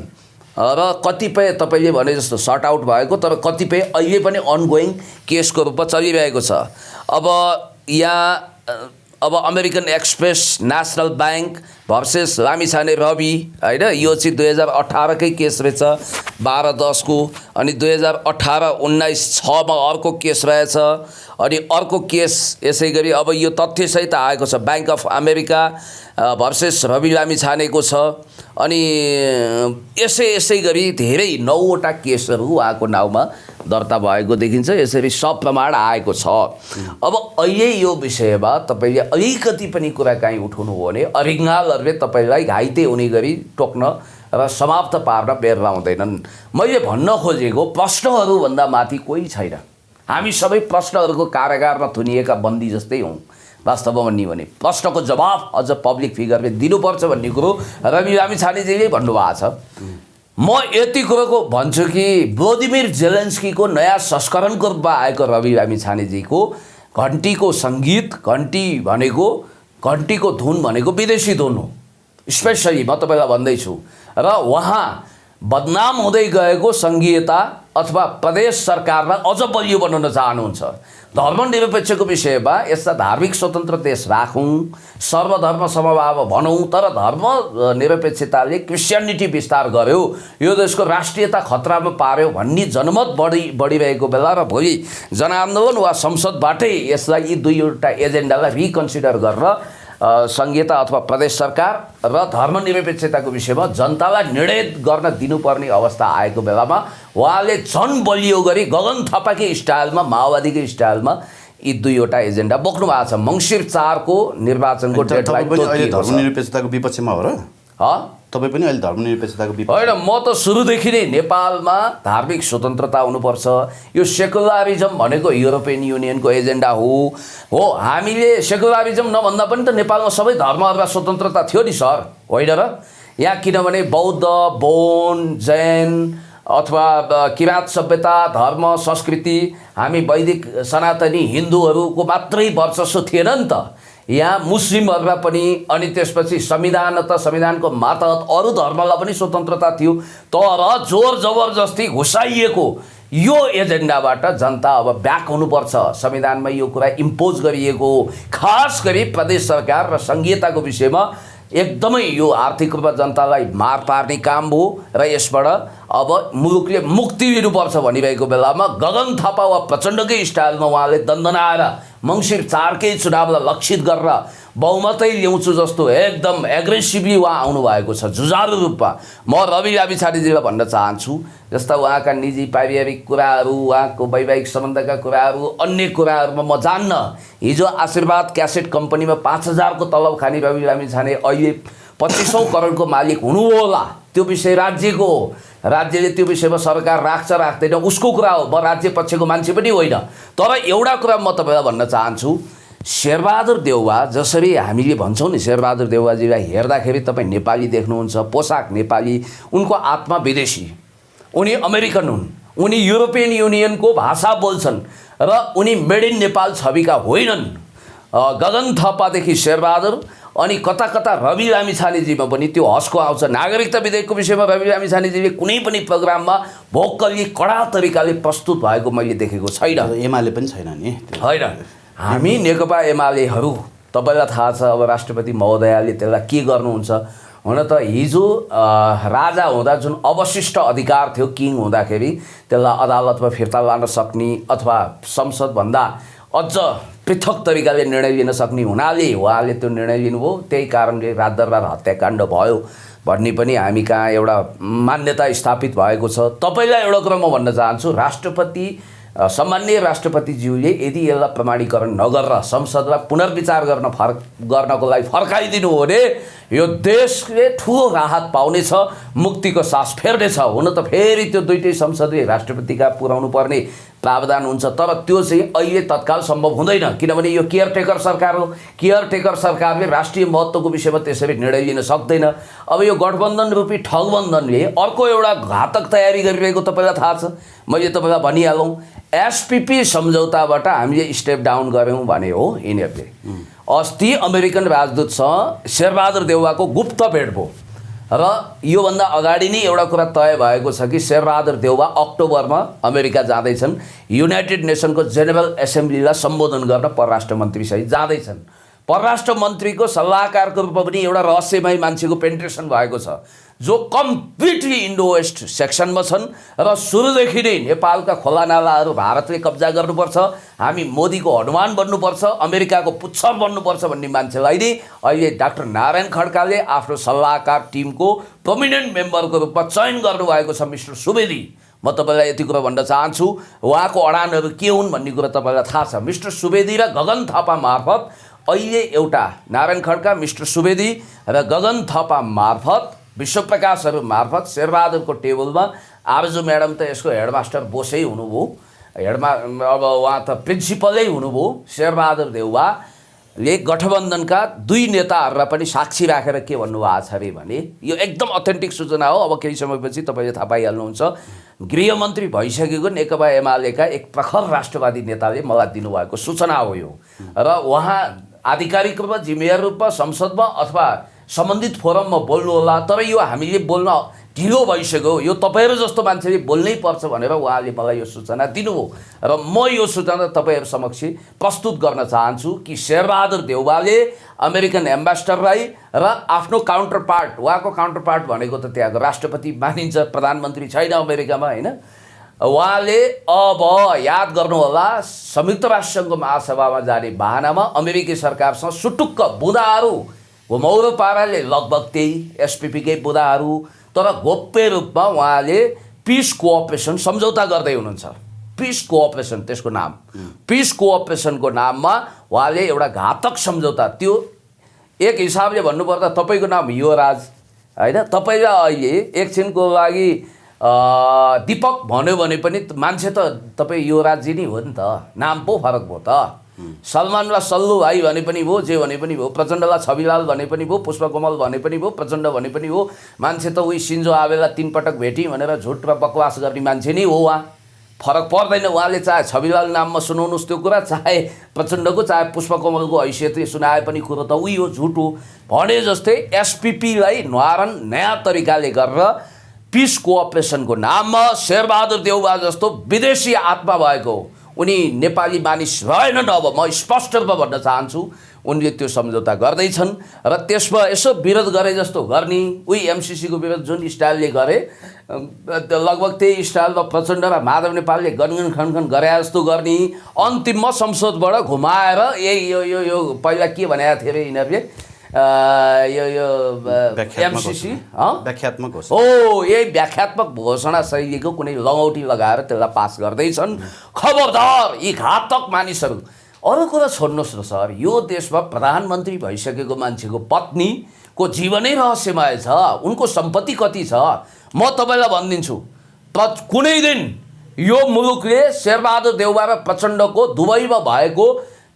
र कतिपय तपाईँले भने जस्तो सर्ट आउट भएको, तर कतिपय अहिले पनि अनगोइङ केसको रूपमा चलिरहेको छ। अब American Express national bank versus Lamichhane Rabi होइन, यो चाहिँ 2018 कै केस रहेछ 12/10 को। अनि 2018-19 6मा अर्को केस रहेछ। अनि अर्को केस यसै गरी अब यो तथ्यसहित आएको छ, bank of America versus Rabi लामिछानेको छ। अनि यसै गरी धेरै 9वटा केसहरू उहाँको नाउँमा दर्ता भएको देखिन्छ। यसरी सब प्रमाण आएको छ। अब अहिले यो विषयमा तपाईँले अलिकति पनि कुराकानी उठाउनु हो भने अरिङ्गालहरूले तपाईँलाई घाइते हुने गरी टोक्न र समाप्त पार्न बेर लाउँदैनन्। मैले भन्न खोजेको प्रश्नहरूभन्दा माथि कोही छैन। हामी सबै प्रश्नहरूको कारागारमा थुनिएका बन्दी जस्तै हौँ। वास्तवमा भन्ने भने प्रश्नको जवाब अझ पब्लिक फिगरले दिनुपर्छ भन्ने कुरो रवि लामिछानेजीले भन्नुभएको छ। म यति कुरोको भन्छु कि भ्लादिमिर जेलेन्स्कीको नयाँ संस्करणको रूपमा आएको रवि लामिछानेजीको घन्टीको सङ्गीत, घन्टीको धुन भनेको विदेशी धुन हो। स्पेसली म तपाईँलाई भन्दैछु। र उहाँ बदनाम हुँदै गएको सङ्घीयता अथवा प्रदेश सरकारलाई अझ बलियो बनाउन चाहनुहुन्छ। धर्मनिरपेक्षको विषयमा यस्ता धार्मिक स्वतन्त्र देश राखौँ, सर्वधर्म समभाव भनौँ, तर धर्मनिरपेक्षताले क्रिस्चियनिटी विस्तार गर्यो, यो देशको राष्ट्रियता खतरामा पार्यो भन्ने जनमत बढिरहेको बेला र भोलि जनआन्दोलन वा संसदबाटै यसलाई यी दुईवटा एजेन्डालाई रिकन्सिडर गरेर संघीयता अथवा प्रदेश सरकार र धर्मनिरपेक्षताको विषयमा जनतालाई निर्णय गर्न दिनुपर्ने अवस्था आएको बेलामा उहाँले झन् बलियो गरी गगन थापाकै स्टाइलमा, माओवादीकै स्टाइलमा यी दुईवटा एजेन्डा बोक्नु भएको छ। मङ्सिर 4 को निर्वाचनको डेडलाइन धर्मनिरपेक्षताको विपक्षमा हो र? तपाईँ पनि अहिले धर्मनिरपेक्षताको विपक्ष? होइन, म त सुरुदेखि नै नेपालमा धार्मिक स्वतन्त्रता हुनुपर्छ, यो सेकुलरिजम भनेको युरोपियन युनियनको एजेन्डा हो। हामीले सेकुलरिजम नभन्दा पनि त नेपालमा सबै धर्महरूलाई स्वतन्त्रता थियो नि सर, होइन र? यहाँ किनभने बौद्ध, बोन, जैन अथवा किराँत सभ्यता, धर्म, संस्कृति हामी वैदिक सनातनी हिन्दूहरूको मात्रै वर्चस्व थिएन नि त। यहाँ मुस्लिमहरूलाई पनि, अनि त्यसपछि संविधानको मातहत अरू धर्मलाई पनि स्वतन्त्रता थियो। तर जोर जबरजस्ती घुसाइएको यो एजेन्डाबाट जनता अब ब्याक हुनुपर्छ। संविधानमा यो कुरा इम्पोज गरिएको हो। खास गरी प्रदेश सरकार र सङ्घीयताको विषयमा एकदमै यो आर्थिक रूपमा जनतालाई मार पार्ने काम हो र यसबाट अब मुलुकले मुक्ति लिनुपर्छ भनिरहेको बेलामा गगन थापा वा प्रचण्डकै स्टाइलमा उहाँले दन्दनाएर मङ्सिर 4कै चुनावलाई लक्षित गरेर बहुमतै ल्याउँछु जस्तो एकदम एग्रेसिभली उहाँ आउनुभएको छ जुझारु रूपमा। म रवि लामिछानेजीलाई भन्न चाहन्छु, जस्ता उहाँका निजी पारिवारिक कुराहरू, उहाँको वैवाहिक सम्बन्धका कुराहरू, अन्य कुराहरूमा म जान्न। हिजो आशीर्वाद क्यासेट कम्पनीमा 5,000 को तलब खाने रवि लामिछाने अहिले 2500 करोडको मालिक हुनु होला। त्यो विषय राज्यको हो। राज्यले त्यो विषयमा सरकार राख्छ राख्दैन उसको कुरा हो। म राज्य पक्षको मान्छे पनि होइन। तर एउटा कुरा म तपाईँलाई भन्न चाहन्छु, शेरबहादुर देउवा जसरी हामीले भन्छौँ नि, शेरबहादुर देउवाजीलाई हेर्दाखेरि तपाईँ नेपाली देख्नुहुन्छ, पोसाक नेपाली, उनको आत्मा विदेशी, उनी अमेरिकन हुन्, उनी युरोपियन युनियनको भाषा बोल्छन् र उनी मेड इन नेपाल छविका होइनन्। गगन थापादेखि शेरबहादुर अनि कता कता रवि लामिछानेजीमा पनि त्यो हस्को आउँछ। नागरिकता विधेयकको विषयमा रवि लामिछानेजीले कुनै पनि प्रोग्राममा भोकली कडा तरिकाले प्रस्तुत भएको मैले देखेको छैन। एमाले पनि छैन नि, होइन। हामी नेकपा एमालेहरू, तपाईँलाई थाहा छ अब राष्ट्रपति महोदयले त्यसलाई के गर्नुहुन्छ। हुन त हिजो राजा हुँदा जुन अवशिष्ट अधिकार थियो, किङ हुँदाखेरि त्यसलाई अदालतमा फिर्ता लान सक्ने अथवा संसदभन्दा अझ पृथक तरिकाले निर्णय लिन सक्ने हुनाले उहाँले त्यो निर्णय लिनुभयो। त्यही कारणले राजदरबार हत्याकाण्ड भयो भन्ने पनि हामी कहाँ एउटा मान्यता स्थापित भएको छ। तपाईँलाई एउटा कुरा म भन्न चाहन्छु, राष्ट्रपति सम्माननीय राष्ट्रपतिज्यूले यदि यसलाई प्रमाणीकरण नगरेर संसदलाई पुनर्विचार गर्नको लागि फर्काइदिनु हो भने यो देशले ठुलो राहत पाउनेछ, मुक्तिको सास फेर्नेछ। हुन त फेरि त्यो दुईटै संसदले राष्ट्रपतिका पुर्याउनु पर्ने प्रावधान हुन्छ, तर त्यो चाहिँ अहिले तत्काल सम्भव हुँदैन, किनभने यो केयरटेकर सरकार हो। केयरटेकर सरकारले राष्ट्रिय महत्त्वको विषयमा त्यसरी निर्णय लिन सक्दैन। अब यो गठबन्धन रूपी ठगबन्धनले अर्को एउटा घातक तयारी गरिरहेको तपाईँलाई थाहा छ। मैले तपाईँलाई भनिहालौँ, एसपिपी सम्झौताबाट हामीले स्टेप डाउन गऱ्यौँ भने हो यिनीहरूले। अस्ति अमेरिकन राजदूतसँग शेरबहादुर देउवाको गुप्त भेट भयो र योभन्दा अगाडि नै एउटा कुरा तय भएको छ कि शेरबहादुर देउवा अक्टोबरमा अमेरिका जाँदैछन्, युनाइटेड नेसनको जेनरल एसेम्ब्लीलाई सम्बोधन गर्न परराष्ट्र मन्त्रीसहित जाँदैछन्। परराष्ट्र मन्त्रीको सल्लाहकारको रूपमा पनि एउटा रहस्यमय मान्छेको पेन्ट्रेसन भएको छ जो कम्प्लिटली इन्डो वेस्ट सेक्सनमा छन् र सुरुदेखि नै नेपालका खोला नालाहरू भारतले कब्जा गर्नुपर्छ, हामी मोदीको हनुमान बन्नुपर्छ, अमेरिकाको पुच्छर बन्नुपर्छ भन्ने मान्छेलाई नै अहिले डाक्टर नारायण खड्काले आफ्नो सल्लाहकार टिमको प्रोमिनेन्ट मेम्बरको रूपमा चयन गर्नुभएको छ मिस्टर सुवेदी। म तपाईँलाई यति कुरा भन्न चाहन्छु, उहाँको अडानहरू के हुन् भन्ने कुरा तपाईँलाई थाहा छ। मिस्टर सुवेदी र गगन थापा मार्फत अहिले एउटा नारायण खड्का, मिस्टर सुवेदी र गगन थापा मार्फत, विश्वप्रकाशहरू मार्फत शेरबहादुरको टेबलमा आरजु म्याडम त यसको हेडमास्टर बोसै हुनुभयो, अब उहाँ त प्रिन्सिपलै हुनुभयो। शेरबहादुर देउवाले गठबन्धनका दुई नेताहरूलाई पनि साक्षी राखेर के भन्नुभएको छ अरे भने, यो एकदम अथेन्टिक सूचना हो। अब केही समयपछि तपाईँले थाहा पाइहाल्नुहुन्छ, गृहमन्त्री भइसकेको नेकपा एमालेका एक प्रखर राष्ट्रवादी नेताले मलाई दिनुभएको सूचना हो यो। र उहाँ आधिकारिक रूपमा जिम्मेवार रूपमा संसदमा अथवा सम्बन्धित फोरममा बोल्नु होला, तर यो हामीले बोल्न ढिलो भइसक्यो, यो तपाईँहरू जस्तो मान्छेले बोल्नै पर्छ भनेर उहाँले मलाई यो सूचना दिनुभयो र म यो सूचना तपाईँहरू समक्ष प्रस्तुत गर्न चाहन्छु कि शेरबहादुर देउवाले अमेरिकन एम्बेसडरलाई र आफ्नो काउन्टर पार्ट, उहाँको काउन्टर पार्ट भनेको त त्यहाँको राष्ट्रपति मानिन्छ, प्रधानमन्त्री छैन अमेरिकामा, होइन, उहाँले अब याद गर्नुहोला संयुक्त राष्ट्रसङ्घको महासभामा जाने बहानामा अमेरिकी सरकारसँग सुटुक्क बुँदाहरू घुमौरो पाराले लगभग त्यही एसपिपीकै बुँदाहरू, तर गोप्य रूपमा उहाँले पिस कोअपरेसन सम्झौता गर्दै हुनुहुन्छ। पिस कोअपरेसन त्यसको नाम, पिस कोअपरेसनको नाममा उहाँले एउटा घातक सम्झौता, त्यो एक हिसाबले भन्नुपर्दा तपाईँको नाम युवराज होइन, तपाईँले अहिले एकछिनको लागि दीपक भन्यो भने पनि मान्छे त तपाईँ युवराजी नै हो नि त, नाम पो फरक भयो त। सलमानलाई सल्लु भाइ भने पनि भयो, जे भने पनि भयो, प्रचण्डलाई छविलाल भने पनि भयो, पुष्पकमल भने पनि भयो, प्रचण्ड भने पनि हो। मान्छे त उही सिन्जो आबेलाई 3 पटक भेटेँ भनेर झुट र बकवास गर्ने मान्छे नै हो उहाँ। फरक पर्दैन, उहाँले चाहे छविलाल नाममा सुनाउनुहोस् त्यो कुरा, चाहे प्रचण्डको चाहे पुष्पकमलको हैसियतले सुनाए पनि कुरो त उही हो, झुट हो। भने जस्तै एसपिपीलाई न्वारन नयाँ तरिकाले गरेर पिस कोअपरेसनको नाममा शेरबहादुर देउबा जस्तो विदेशी आत्मा भएको उनी नेपाली मानिस रहेनन्। अब म स्पष्ट रूपमा भन्न चाहन्छु, उनले त्यो सम्झौता गर्दैछन् र त्यसमा यसो विरोध गरे जस्तो गर्ने, उही एमसिसीको विरोध जुन स्टाइलले गरे लगभग त्यही स्टाइलमा प्रचण्ड र माधव नेपालले गनगन खनखन गरे जस्तो गर्ने, अन्तिममा संसदबाट घुमाएर यही यो यो यो पहिला के भनेका थिए अरे यिनीहरूले यो एमसिसी व्याख्यात्मक हो, यही व्याख्यात्मक घोषणा शैलीको कुनै लगौटी लगाएर त्यसलाई पास गर्दैछन्। खबरदार यी घातक मानिसहरू। अरू कुरा छोड्नुहोस् न सर, यो देशमा प्रधानमन्त्री भइसकेको मान्छेको पत्नीको जीवनै रहस्यमय छ, उनको सम्पत्ति कति छ म तपाईँलाई भनिदिन्छु। कुनै दिन यो मुलुकले शेरबहादुर देउबा र प्रचण्डको दुबईमा भएको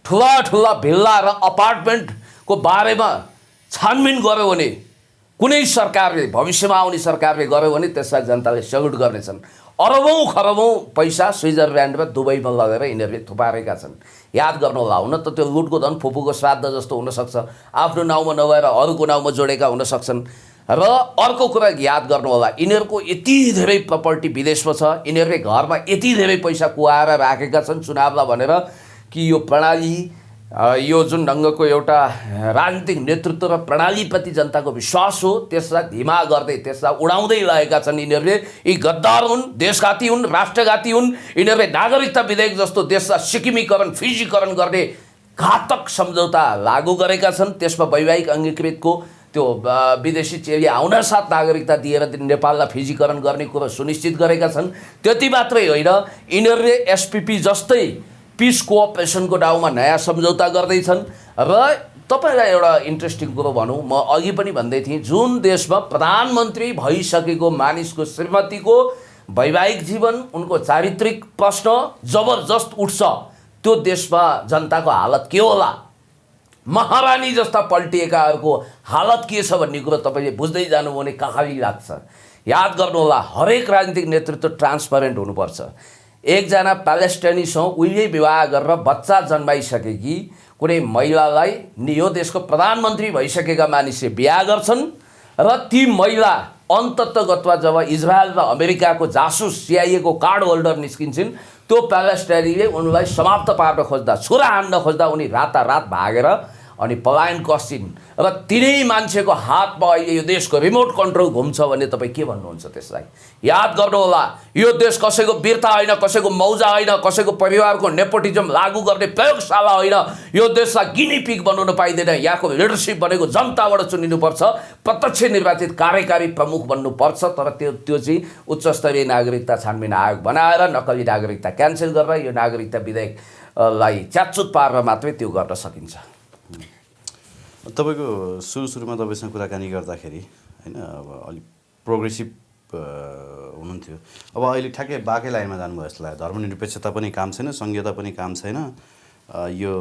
ठुला ठुला भिल्ला र अपार्टमेन्टको बारेमा छानबिन गर्यो भने, कुनै सरकारले भविष्यमा आउने सरकारले गर्यो भने त्यसलाई जनताले सेल्युट गर्नेछन्। अरबौँ खरबौँ पैसा स्विजरल्यान्डमा दुबईमा लगेर यिनीहरूले थुपारेका छन्। याद गर्नु होला, हुन त त्यो लुटको धन फुपूको श्राद्ध जस्तो हुनसक्छ, आफ्नो नाउँमा नभएर अरूको नाउँमा जोडेका हुन सक्छन्। र अर्को कुरा याद गर्नु होला, यिनीहरूको यति धेरै प्रपर्टी विदेशमा छ, यिनीहरूले घरमा यति धेरै पैसा कुहाएर राखेका छन् चुनावलाई भनेर कि यो प्रणाली, यो जुन ढङ्गको एउटा राजनीतिक नेतृत्व र प्रणालीप्रति जनताको विश्वास हो त्यसलाई धिमा गर्दै, त्यसलाई उडाउँदै लागेका छन् यिनीहरूले। यी गद्दार हुन्, देशघाती हुन्, राष्ट्रघाती हुन्। यिनीहरूले नागरिकता विधेयक जस्तो देशलाई सिक्किमीकरण, फिजीकरण गर्ने घातक सम्झौता लागू गरेका छन्। त्यसमा वैवाहिक अङ्गीकृतको त्यो विदेशी चेली आउनसाथ नागरिकता दिएर नेपाललाई फिजीकरण गर्ने कुरो सुनिश्चित गरेका छन्। त्यति मात्रै होइन, यिनीहरूले एसपिपी जस्तै पिस कोअपरेसनको नाउँमा नयाँ सम्झौता गर्दैछन्। र तपाईँलाई एउटा इन्ट्रेस्टिङ कुरो भनौँ, म अघि पनि भन्दै थिएँ, जुन देशमा प्रधानमन्त्री भइसकेको मानिसको श्रीमतीको वैवाहिक जीवन, उनको चारित्रिक प्रश्न जबरजस्त उठ्छ, त्यो देशमा जनताको हालत के होला, महारानी जस्ता पल्टिएकाहरूको हालत के छ भन्ने कुरो तपाईँले बुझ्दै जानुभयो भने कहाँली लाग्छ। याद गर्नुहोला, हरेक राजनीतिक नेतृत्व ट्रान्सपरेन्ट हुनुपर्छ। एकजना प्यालेस्टाइनीसँग उहिले विवाह गरेर बच्चा जन्माइसकेकी कुनै महिलालाई यो देशको प्रधानमन्त्री भइसकेका मानिसले बिहा गर्छन् र ती महिला अन्ततगतवा जब इजरायल र अमेरिकाको जासुस सिआइएको कार्ड होल्डर निस्किन्छन्, त्यो प्यालेस्टाइनीले उनलाई समाप्त पार्न खोज्दा, छुरा हान्न खोज्दा उनी रातारात भागेर अनि पलायन कस्छिन् र तिनै मान्छेको हातमा अहिले यो देशको रिमोट कन्ट्रोल घुम्छ भने तपाईँ के भन्नुहुन्छ त्यसलाई? याद गर्नुहोला, यो देश कसैको वीरता होइन, कसैको मौजा होइन, कसैको परिवारको नेपोटिजम लागू गर्ने प्रयोगशाला होइन। यो देशलाई गिनी पिग बनाउन पाइँदैन। यहाँको लिडरसिप भनेको जनताबाट चुनिनुपर्छ, प्रत्यक्ष निर्वाचित कार्यकारी प्रमुख बन्नुपर्छ। तर त्यो चाहिँ उच्च स्तरीय नागरिकता छानबिन आयोग बनाएर नक्कली नागरिकता क्यान्सल गरेर यो नागरिकता विधेयकलाई च्यातचुत पारेर मात्रै त्यो गर्न सकिन्छ। तपाईँको सुरुमा तपाईँसँग कुराकानी गर्दाखेरि होइन, अब अलिक प्रोग्रेसिभ हुनुहुन्थ्यो, अब अहिले ठ्याक्कै बाँकै लाइनमा जानुभयो जस्तो लाग्यो। धर्मनिरपेक्षता पनि काम छैन, सङ्घीयता पनि काम छैन, यो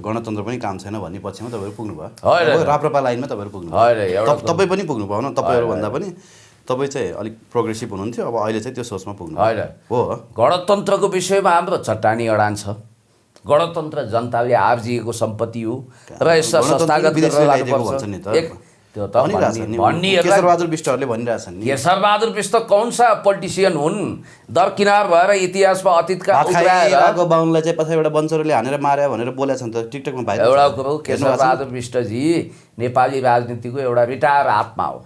गणतन्त्र पनि काम छैन भन्ने पक्षमा तपाईँहरू पुग्नुभयो। राप्रपा लाइनमा तपाईँहरू पुग्नुभयो, तपाईँ पनि पुग्नु भएन, तपाईँहरूभन्दा पनि तपाईँ चाहिँ अलिक प्रोग्रेसिभ हुनुहुन्थ्यो, अब अहिले चाहिँ त्यो सोचमा पुग्नु हो। गणतन्त्रको विषयमा हाम्रो चट्टानी अडान छ। गणतन्त्र जनताले आर्जिएको सम्पत्ति हो र यसलाई संस्थागत केशरबहादुर विष्टहरूले भनिरहेछन्। केशरबहादुर विष्ट कौन सा पोलिटिसियन हुन्? दरकिनार भएर इतिहासमा अतीतका बाहुनलाई चाहिँ पछाडिबाट बन्चरोले हानेर मार्यो भनेर बोलेको छ नि त टिकटकमा भाइ। एउटा कुरो, केशरबहादुर विष्टजी नेपाली राजनीतिको एउटा रिटायर आत्मा हो,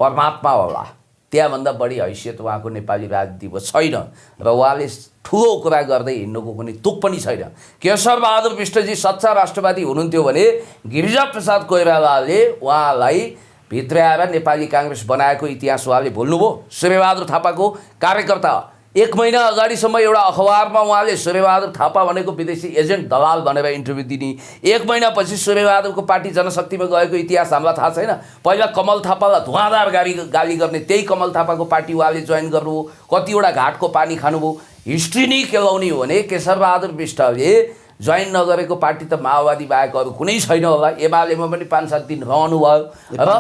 परमात्मा होला। त्यहाँभन्दा बढी हैसियत उहाँको नेपाली राजनीतिको छैन र उहाँले ठुलो कुरा गर्दै हिँड्नुको कुनै तुक पनि छैन। केशरबहादुर विष्टजी सच्चा राष्ट्रवादी हुनुहुन्थ्यो भने गिरिजा प्रसाद कोइरालाले उहाँलाई भित्र्याएर नेपाली काङ्ग्रेस बनाएको इतिहास उहाँले भुल्नुभयो। सूर्यबहादुर थापाको कार्यकर्ता 1 महिना अगाडिसम्म एउटा अखबारमा उहाँले सूर्यबहादुर थापा भनेको विदेशी एजेन्ट दलाल भनेर इन्टरभ्यू दिने, 1 महिनापछि सूर्यबहादुरको पार्टी जनशक्तिमा गएको इतिहास हामीलाई थाहा छैन। पहिला कमल थापालाई धुवाँदार गाली गर्ने त्यही कमल थापाको पार्टी उहाँले जोइन गर्नुभयो, कतिवटा घाटको पानी खानुभयो। हिस्ट्री नै केलाउने हो भने केशरबहादुर विष्टले जोइन नगरेको पार्टी त माओवादी बाहेक अरू कुनै छैन होला। एमालेमा पनि 5-7 दिन रहनुभयो र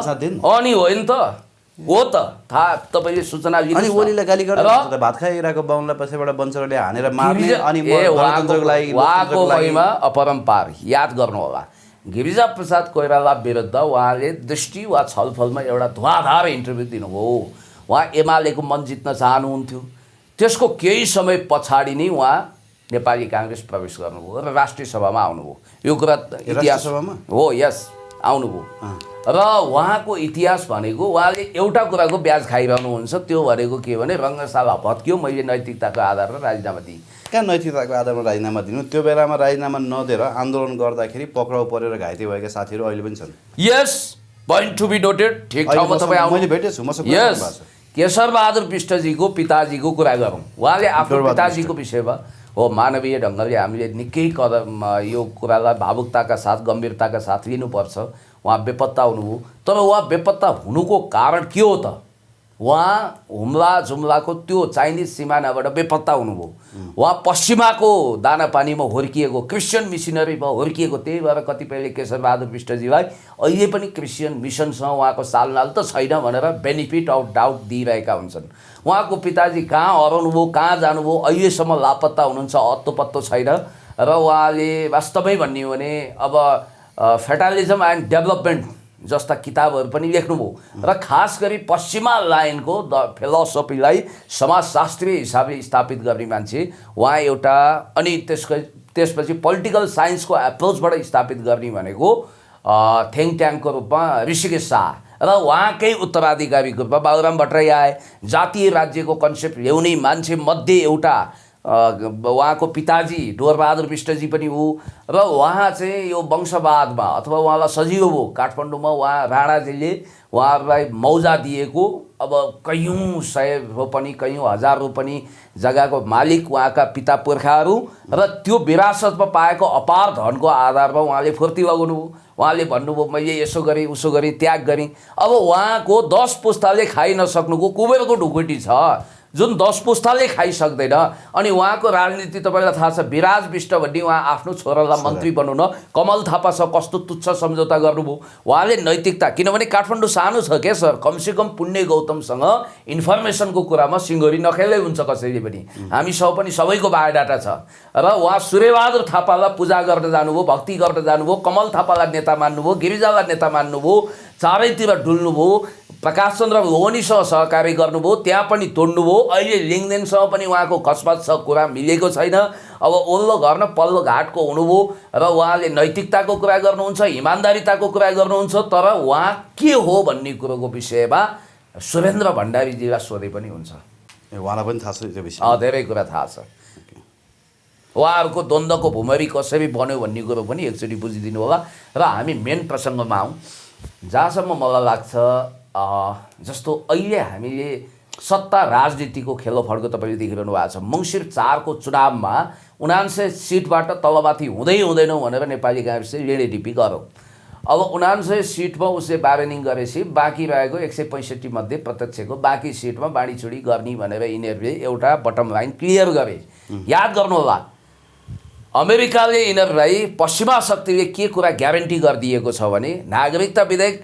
अनि होइन त हो त थाहा, तपाईँले सूचना लिनु। अनि ओलीलाई गाली गरेर भात खाइरहेको बाहुनलाई पछिबाट बन्चरोले हानेर मार्ने अनि गणतन्त्रको लागि उहाँको महिमा अपरम्पार। याद गर्नु होला, गिरिजा प्रसाद कोइराला विरुद्ध उहाँले दृष्टि वा छलफलमा एउटा धुवाँधार इन्टरभ्यू दिनुभयो। उहाँ एमालेको मन जित्न चाहनुहुन्थ्यो। त्यसको केही समय पछाडि नै उहाँ नेपाली काङ्ग्रेस प्रवेश गर्नुभयो र राष्ट्रिय सभामा आउनुभयो। यो कुरा इतिहास हो, यस आउनुभयो। र उहाँको इतिहास भनेको उहाँले एउटा कुराको ब्याज खाइरहनुहुन्छ, त्यो भनेको के भने रङ्गशाला भत्कियो, मैले नैतिकताको आधारमा राजीनामा दिएँ। कहाँ नैतिकताको आधारमा राजीनामा दिनु? त्यो बेलामा राजीनामा नदिएर आन्दोलन गर्दाखेरि पक्राउ परेर घाइते भएका साथीहरू अहिले पनि छन्। यस, पोइन्ट टु बी नोटेड। ठिक ठाउँमा तपाईँ आउनु। मैले भेटेछु, मसँग यस, केशरबहादुर बिष्टजीको पिताजीको कुरा गरौँ। उहाँले आफ्नो पिताजीको विषयमा हो मानवीय ढङ्गले हामीले निकै कदम यो कुरालाई भावुकताका साथ गम्भीरताका साथ लिनुपर्छ। उहाँ बेपत्ता हुनुभयो, तर उहाँ बेपत्ता हुनुको कारण के हो त? उहाँ हुम्ला जुम्लाको त्यो चाइनिज सिमानाबाट बेपत्ता हुनुभयो। उहाँ पश्चिमाको दानापानीमा हुर्किएको, क्रिस्चियन मिसनरीमा हुर्किएको। त्यही भएर कतिपयले केशरबहादुर बिष्टजीलाई अहिले पनि क्रिस्चियन मिसनसँग उहाँको सालनाल त छैन भनेर बेनिफिट अफ डाउट दिइरहेका हुन्छन्। उहाँको पिताजी कहाँ हराउनुभयो, कहाँ जानुभयो, अहिलेसम्म लापत्ता हुनुहुन्छ, अत्तो छैन। र उहाँले वास्तवमै भन्ने हो भने अब फेटालिजम एन्ड डेभलपमेन्ट जस्ता किताबहरू पनि लेख्नुभयो र खास गरी पश्चिमा लाइनको द फिलोसफीलाई समाजशास्त्रीय हिसाबले स्थापित गर्ने मान्छे उहाँ एउटा। अनि त्यसपछि पोलिटिकल साइन्सको एप्रोचबाट स्थापित गर्ने भनेको थिङ्क ट्याङ्कको रूपमा ऋषिकेश शाह र उहाँकै उत्तराधिकारीको रूपमा बाबुराम भट्टराई आए। जातीय राज्यको कन्सेप्ट ल्याउने मान्छे मध्ये एउटा उहाँको पिताजी डोरबहादुर बिष्टजी पनि हो। र उहाँ चाहिँ यो वंशवादमा अथवा उहाँलाई सजिलो भयो। काठमाडौँमा उहाँ राणाजीले उहाँहरूलाई मौजा दिएको अब कैयौँ सय रोपनी कैयौँ हजार रोपनी जग्गाको मालिक उहाँका पिता पुर्खाहरू र त्यो विरासतमा पाएको अपार धनको आधारमा उहाँले फुर्ती लगाउनुभयो। उहाँले भन्नुभयो मैले यसो गरेँ उसो गरेँ त्याग गरेँ। अब उहाँको 10 पुस्ताले खाइ नसक्नुको कुबेरको ढुकुटी छ जुन 10 पुस्ताले खाइसक्दैन। अनि उहाँको राजनीति तपाईँलाई थाहा छ, विराज बिष्ट भन्ने उहाँ आफ्नो छोरालाई मन्त्री बनाउन कमल थापासँग कस्तो तुच्छ सम्झौता गर्नुभयो। उहाँले नैतिकता, किनभने काठमाडौँ सानो छ क्या सर, कमसेकम पुण्य गौतमसँग इन्फर्मेसनको कुरामा सिङ्गोरी नखेल्दै हुन्छ कसैले पनि। हामीसँग पनि सबैको बायोडाटा छ। र उहाँ सूर्यबहादुर थापालाई पूजा गर्न जानुभयो, भक्ति गर्न जानुभयो, कमल थापालाई नेता मान्नुभयो, गिरिजालाई नेता मान्नुभयो, चारैतिर डुल्नुभयो, प्रकाश चन्द्र लोहनीसँग सहकार्य गर्नुभयो, त्यहाँ पनि तोड्नुभयो। अहिले लिङ्गदेनसँग पनि उहाँको खसपस छ, कुरा मिलेको छैन। अब ओल्लो घर न पल्लो घाटको हुनुभयो र उहाँले नैतिकताको कुरा गर्नुहुन्छ, इमान्दारिताको कुरा गर्नुहुन्छ। तर उहाँ के हो भन्ने कुरोको विषयमा सुरेन्द्र भण्डारीजीलाई सोधे पनि हुन्छ। उहाँलाई पनि थाहा छ त्यो विषय? धेरै कुरा थाहा छ। उहाँहरूको द्वन्द्वको भुमरी कसरी बन्यो भन्ने कुरो पनि एकचोटि बुझिदिनु होला। र हामी मेन प्रसङ्गमा आउँ, जहाँसम्म मलाई लाग्छ जस्तो अहिले हामीले सत्ता राजनीतिको खेलोफड्को तपाईँले देखिरहनु भएको छ। मङ्सिर 4 को चुनावमा 79 सिटबाट तलमाथि हुँदैनौँ भनेर नेपाली काङ्ग्रेसले लेडेडिपी गरौँ। अब 79 सिटमा उसले बार्गेनिङ गरेपछि बाँकी रहेको 165 मध्ये प्रत्यक्षको बाँकी सिटमा बाँडीचुडी गर्ने भनेर यिनीहरूले एउटा बटम लाइन क्लियर गरे। याद गर्नुहोला, अमेरिकाले यिनीहरूलाई पश्चिमा शक्तिले के कुरा ग्यारेन्टी गरिदिएको छ भने नागरिकता विधेयक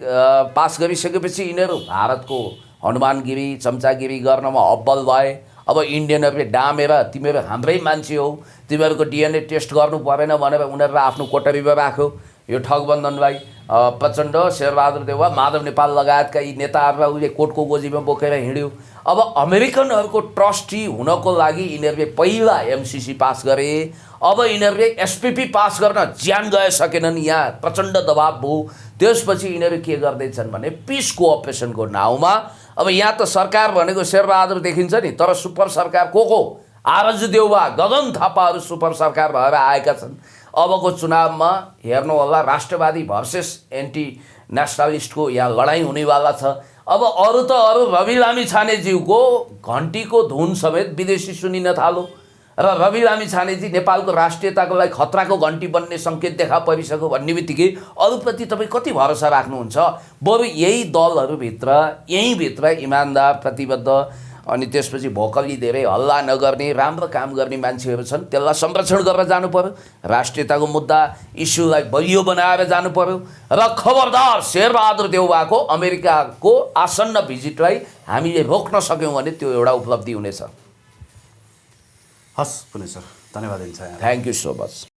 पास गरिसकेपछि यिनीहरू भारतको हनुमानगिरी चम्चागिरी गर्नमा अब्बल भए। अब इन्डियनहरूले डामेर तिमीहरू हाम्रै मान्छे हौ, तिमीहरूको डिएनए टेस्ट गर्नु परेन भनेर उनीहरूलाई आफ्नो कोठरीमा राख्यो। यो ठगबन्धनलाई प्रचण्ड, शेरबहादुर देउवा, माधव नेपाल लगायतका यी नेताहरूलाई उसले कोर्टको गोजीमा बोकेर हिँड्यो। अब अमेरिकनहरूको ट्रस्टी हुनको लागि यिनीहरूले पहिला एमसिसी पास गरे। अब यिनीहरूले एसपिपी पास गर्न ज्यान गइसकेनन्, यहाँ प्रचण्ड दबाब भयो। त्यसपछि यिनीहरू के गर्दैछन् भने पिस कोअपरेसनको नाउँमा अब यहाँ त सरकार भनेको शेरबहादुर देखिन्छ नि, तर सुपर सरकार को आरजु देउवा, गगन थापाहरू सुपर सरकार भएर आएका छन्। अबको चुनावमा हेर्नु होला, राष्ट्रवादी भर्सेस एन्टी नेसनलिस्टको यहाँ लडाइँ हुनेवाला छ। अब अरू त अरू रवि लामी छानेज्यूको घन्टीको धुन समेत विदेशी सुनिन थाल्यो र रवि लामी छानेजी नेपालको राष्ट्रियताको लागि खतराको घन्टी बन्ने सङ्केत देखा परिसक्यो भन्ने बित्तिकै अरूप्रति तपाईँ कति भरोसा राख्नुहुन्छ? बरु यही दलहरूभित्र यहीँभित्र इमान्दार, प्रतिबद्ध, अनि त्यसपछि भोकली धेरै हल्ला नगर्ने राम्रो काम गर्ने मान्छेहरू छन्, त्यसलाई संरक्षण गरेर जानु पर्यो। राष्ट्रियताको मुद्दा इस्युलाई बलियो बनाएर जानु पर्यो। र खबरदार शेरबहादुर देउवाको अमेरिकाको आसन्न भिजिटलाई हामीले रोक्न सक्यौँ भने त्यो एउटा उपलब्धि हुनेछ। हस् पुणे सर, धन्यवाद दिन्छ। Thank you so much.